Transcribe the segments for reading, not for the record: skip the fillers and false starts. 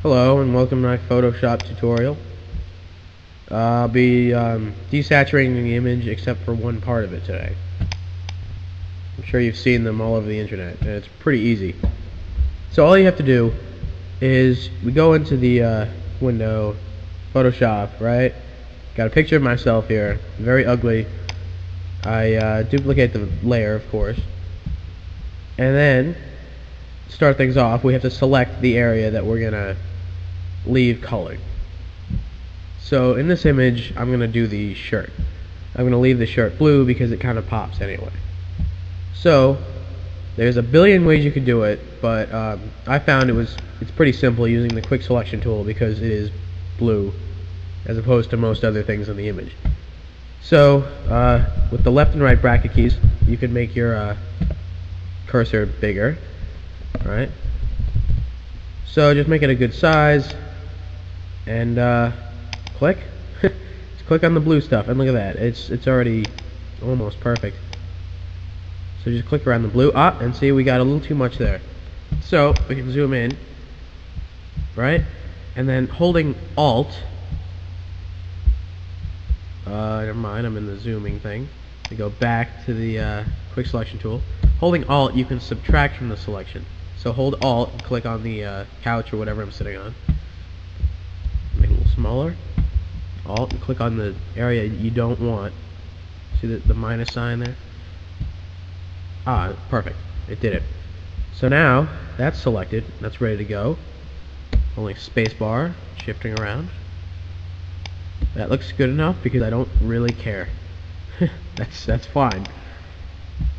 Hello and welcome to my Photoshop tutorial. I'll be desaturating the image except for one part of it today. I'm sure you've seen them all over the internet and it's pretty easy. So all you have to do is we go into the window, Photoshop, right? Got a picture of myself here, very ugly. I duplicate the layer, of course, and then start things off. We have to select the area that we're gonna leave colored. So in this image I'm gonna do the shirt. I'm gonna leave the shirt blue because it kind of pops anyway. So there's a billion ways you could do it, but I found it's pretty simple using the quick selection tool because it is blue as opposed to most other things in the image. So with the left and right bracket keys you can make your cursor bigger, right? So just make it a good size and click. Just click on the blue stuff and look at that, it's already almost perfect. So just click around the blue, and see we got a little too much there. So we can zoom in, right? And then holding Alt, never mind, I'm in the zooming thing. We go back to the quick selection tool. Holding Alt, you can subtract from the selection. So hold Alt and click on the couch or whatever I'm sitting on. Make it a little smaller. Alt and click on the area you don't want. See the minus sign there? Perfect. It did it. So now that's selected. That's ready to go. Only spacebar, shifting around. That looks good enough because I don't really care. That's fine.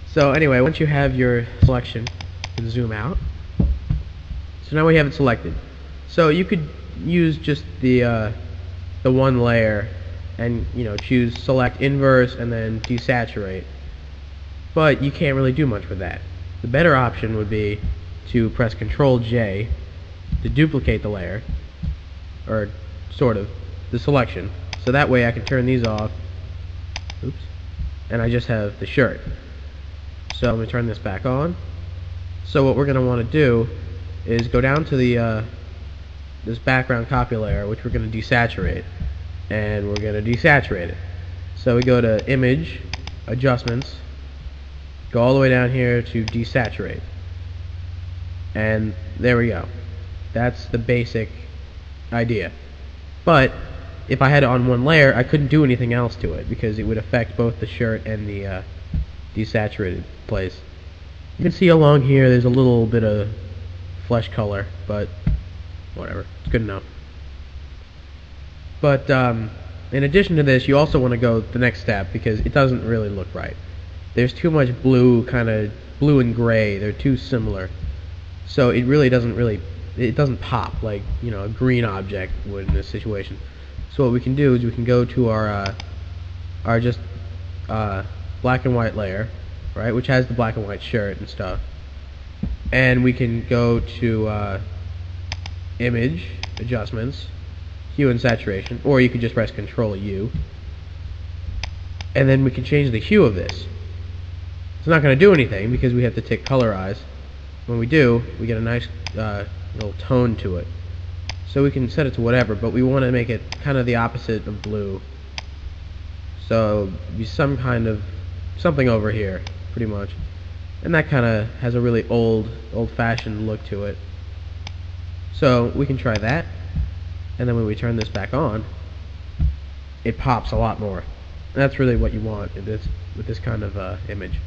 So anyway, once you have your selection, you can zoom out. So now we have it selected. So you could use just the one layer and choose select inverse and then desaturate. But you can't really do much with that. The better option would be to press Ctrl J to duplicate the layer, or sort of the selection. So that way I can turn these off. Oops. And I just have the shirt. So I'm going to turn this back on. So what we're going to want to do is go down to the this background copy layer, which we're going to desaturate, and we're going to desaturate it. So we go to Image, Adjustments, go all the way down here to desaturate, and there we go. That's the basic idea. But if I had it on one layer, I couldn't do anything else to it because it would affect both the shirt and the desaturated place. You can see along here there's a little bit of flesh color, but whatever, it's good enough. But in addition to this, you also want to go the next step because it doesn't really look right. There's too much blue, kind of blue and gray. They're too similar, so it really doesn't pop like a green object would in this situation. So what we can do is we can go to our just black and white layer, right, which has the black and white shirt and stuff, and we can go to Image, Adjustments, Hue and Saturation, or you could just press Ctrl U, and then we can change the hue of this. It's not going to do anything because we have to tick Colorize. When we do, we get a nice little tone to it. So we can set it to whatever, but we want to make it kind of the opposite of blue. So be something over here, pretty much. And that kind of has a really old-fashioned look to it. So we can try that, and then when we turn this back on, it pops a lot more. And that's really what you want with this kind of image.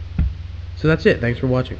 So that's it. Thanks for watching.